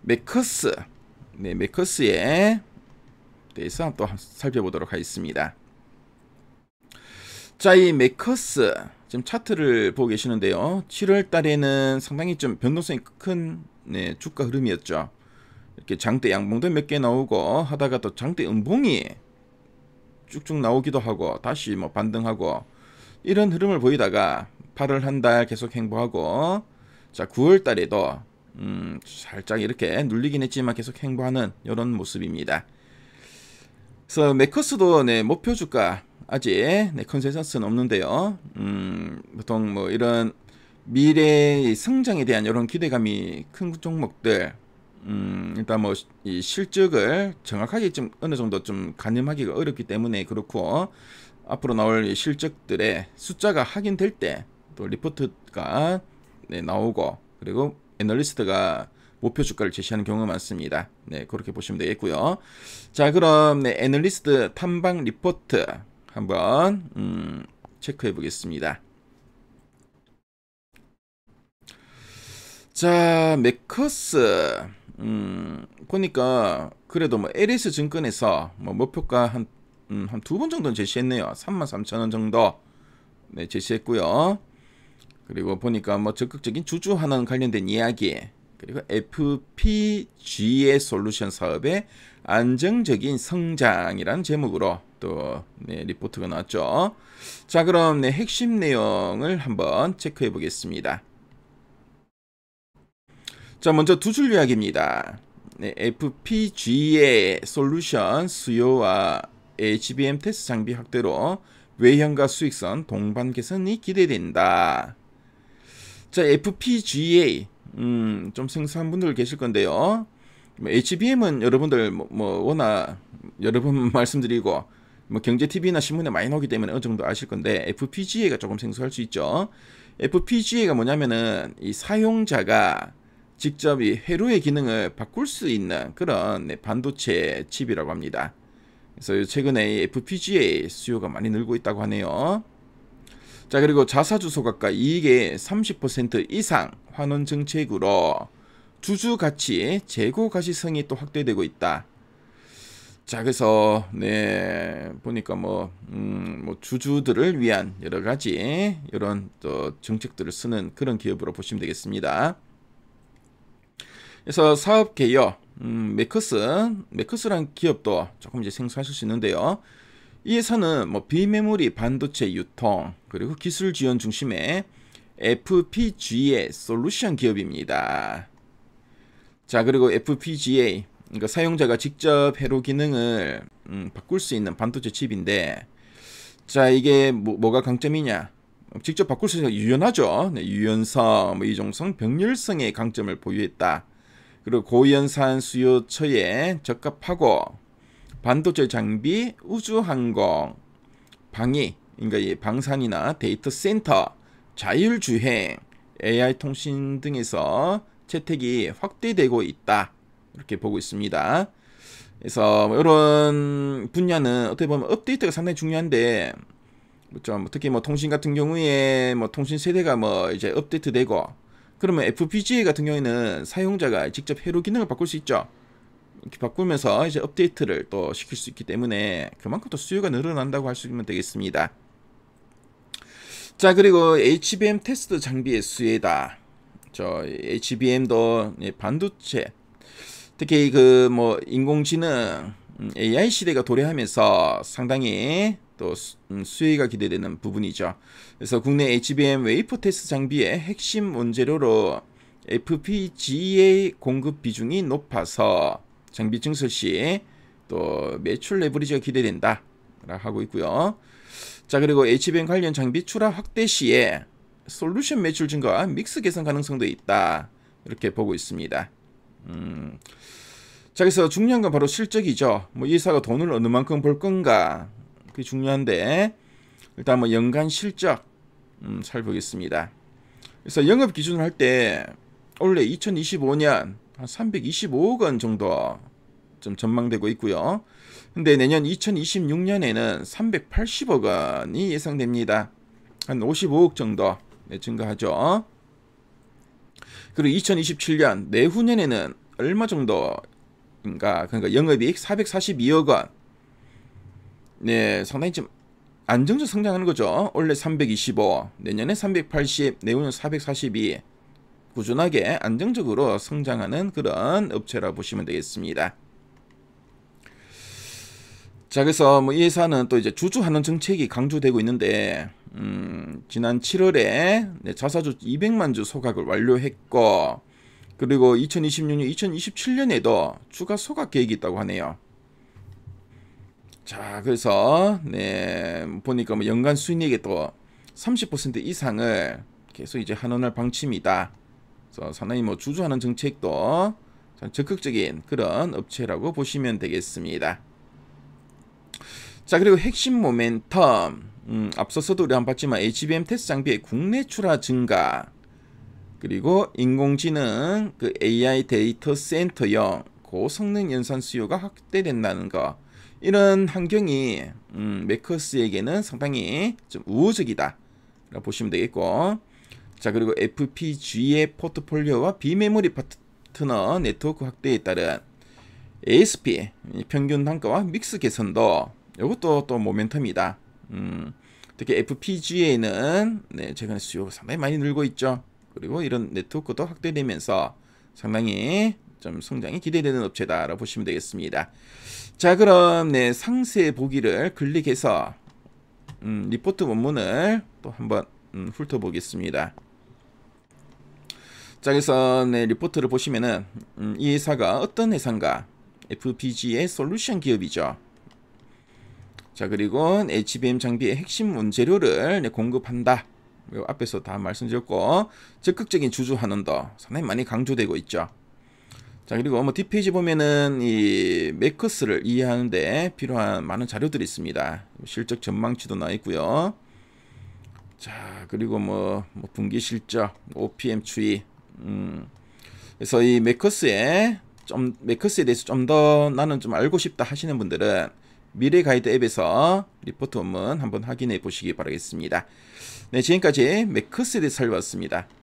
메커스, 네, 메커스에 대해서 또 살펴보도록 하겠습니다. 자, 이 메커스 지금 차트를 보고 계시는데요. 7월 달에는 상당히 좀 변동성이 큰 네, 주가 흐름이었죠. 이렇게 장대 양봉도 몇 개 나오고 하다가 또 장대 음봉이 쭉쭉 나오기도 하고 다시 뭐 반등하고 이런 흐름을 보이다가 8월 한 달 계속 행보하고, 자 9월 달에도 살짝 이렇게 눌리긴 했지만 계속 행보하는 이런 모습입니다. 그래서 메커스도 네, 목표 주가 아직 네, 컨센서스는 없는데요. 보통 뭐 이런 미래의 성장에 대한 이런 기대감이 큰 종목들, 일단 뭐 이 실적을 정확하게 좀 어느 정도 좀 가늠하기가 어렵기 때문에 그렇고, 앞으로 나올 실적들의 숫자가 확인될 때 또 리포트가 네, 나오고, 그리고 애널리스트가 목표 주가를 제시하는 경우가 많습니다. 네, 그렇게 보시면 되겠고요. 자, 그럼 네, 애널리스트 탐방 리포트 한번 체크해 보겠습니다. 자, 메커스 보니까 그래도 뭐 LS 증권에서 뭐 목표가 한 두 번 정도는 제시했네요. 33,000원 정도 네, 제시했고요. 그리고 보니까 뭐 적극적인 주주환원 관련된 이야기, 그리고 FPGA 솔루션 사업의 안정적인 성장이란 제목으로 또 네, 리포트가 나왔죠. 자, 그럼 네, 핵심 내용을 한번 체크해 보겠습니다. 자, 먼저 두 줄 이야기입니다. 네, FPGA 솔루션 수요와 HBM 테스트 장비 확대로 외형과 수익성 동반 개선이 기대된다. 자, FPGA 좀 생소한 분들 계실 건데요. HBM은 여러분들 뭐 워낙 여러 번 말씀드리고 뭐 경제 TV나 신문에 많이 나오기 때문에 어느 정도 아실 건데, FPGA가 조금 생소할 수 있죠. FPGA가 뭐냐면은 이 사용자가 직접 이 회로의 기능을 바꿀 수 있는 그런 네, 반도체 칩이라고 합니다. 그래서 최근에 이 FPGA 수요가 많이 늘고 있다고 하네요. 자, 그리고 자사주 소각과 이익의 30% 이상 환원 정책으로 주주 가치, 재고 가시성이 또 확대되고 있다. 자, 그래서 네, 보니까 뭐 주주들을 위한 여러 가지 이런 또 정책들을 쓰는 그런 기업으로 보시면 되겠습니다. 그래서 사업 개요, 메커스란 기업도 조금 이제 생소하실 수 있는데요. 이 회사는 뭐 비메모리 반도체 유통 그리고 기술 지원 중심의 FPGA 솔루션 기업입니다. 자, 그리고 FPGA, 그러니까 사용자가 직접 회로 기능을 바꿀 수 있는 반도체 칩인데, 자, 이게 뭐가 강점이냐? 직접 바꿀 수 있는 유연하죠. 네, 유연성, 뭐 이종성, 병렬성의 강점을 보유했다. 그리고 고연산 수요처에 적합하고 반도체 장비, 우주항공, 방위, 그러니까 이 방산이나 데이터 센터, 자율주행, AI 통신 등에서 채택이 확대되고 있다. 이렇게 보고 있습니다. 그래서 이런 분야는 어떻게 보면 업데이트가 상당히 중요한데, 좀 특히 뭐 통신 같은 경우에 뭐 통신 세대가 뭐 이제 업데이트되고, 그러면 FPGA 같은 경우에는 사용자가 직접 회로 기능을 바꿀 수 있죠. 이렇게 바꾸면서 이제 업데이트를 또 시킬 수 있기 때문에 그만큼 또 수요가 늘어난다고 할 수 있으면 되겠습니다. 자, 그리고 HBM 테스트 장비의 수혜다. 저 HBM도 반도체, 특히 그 뭐 인공지능 AI 시대가 도래하면서 상당히 또 수혜가 기대되는 부분이죠. 그래서 국내 HBM 웨이퍼 테스트 장비의 핵심 원재료로 FPGA 공급 비중이 높아서 장비 증설 시 또 매출 레버리지가 기대된다 하고 있고요. 자, 그리고 HBM 관련 장비 출하 확대 시에 솔루션 매출 증가와 믹스 개선 가능성도 있다. 이렇게 보고 있습니다. 자, 그래서 중요한 건 바로 실적이죠. 뭐 이 회사가 돈을 어느 만큼 벌 건가, 그게 중요한데, 일단 뭐 연간 실적 살펴보겠습니다. 그래서 영업 기준을 할 때 올해 2025년 한 325억 원 정도 좀 전망되고 있고요. 근데 내년 2026년에는 380억 원이 예상됩니다. 한 55억 정도 증가하죠. 그리고 2027년 내후년에는 얼마 정도인가? 그러니까 영업이익 442억 원. 네, 상당히 좀 안정적 성장하는 거죠. 올해 325, 내년에 380, 내후년 442. 꾸준하게 안정적으로 성장하는 그런 업체라 보시면 되겠습니다. 자, 그래서 뭐 이 회사는 또 이제 주주 환원 정책이 강조되고 있는데, 지난 7월에 자사주 200만 주 소각을 완료했고, 그리고 2026년, 2027년에도 추가 소각 계획이 있다고 하네요. 자, 그래서 보니까 뭐 연간 수익액의 또 30% 이상을 계속 이제 환원할 방침이다. 그래서 상당히 뭐 주주 환원 정책도 적극적인 그런 업체라고 보시면 되겠습니다. 자, 그리고 핵심 모멘텀, 앞서서도 우리 한번 봤지만 HBM 테스트 장비의 국내 출하 증가, 그리고 인공지능 그 AI 데이터 센터용 고성능 연산 수요가 확대된다는 거, 이런 환경이 매커스에게는 상당히 좀 우호적이다 라고 보시면 되겠고, 자, 그리고 FPGA 포트폴리오와 비메모리 파트너 네트워크 확대에 따른 ASP 평균 단가와 믹스 개선도, 이것도 또 모멘텀이다. 특히 FPGA는 최근에 수요가 상당히 많이 늘고 있죠. 그리고 이런 네트워크도 확대되면서 상당히 좀 성장이 기대되는 업체다라고 보시면 되겠습니다. 자, 그럼 상세 보기를 클릭해서 리포트 원문을 또 한번 훑어보겠습니다. 자, 그래서 리포트를 보시면은 이 회사가 어떤 회사인가? FPGA 솔루션 기업이죠. 자, 그리고 HBM 장비의 핵심 원재료를 공급한다. 앞에서 다 말씀드렸고, 적극적인 주주 환원도 상당히 많이 강조되고 있죠. 자, 그리고 뭐 뒷페이지 보면은 이 매커스를 이해하는데 필요한 많은 자료들이 있습니다. 실적 전망치도 나와 있고요. 자, 그리고 뭐 분기 실적, OPM 추이. 그래서 이 매커스에 대해서 좀 더 나는 좀 알고 싶다 하시는 분들은 미래 가이드 앱에서 리포트 원문 한번 확인해 보시기 바라겠습니다. 네, 지금까지 매커스에 대해서 살펴봤습니다.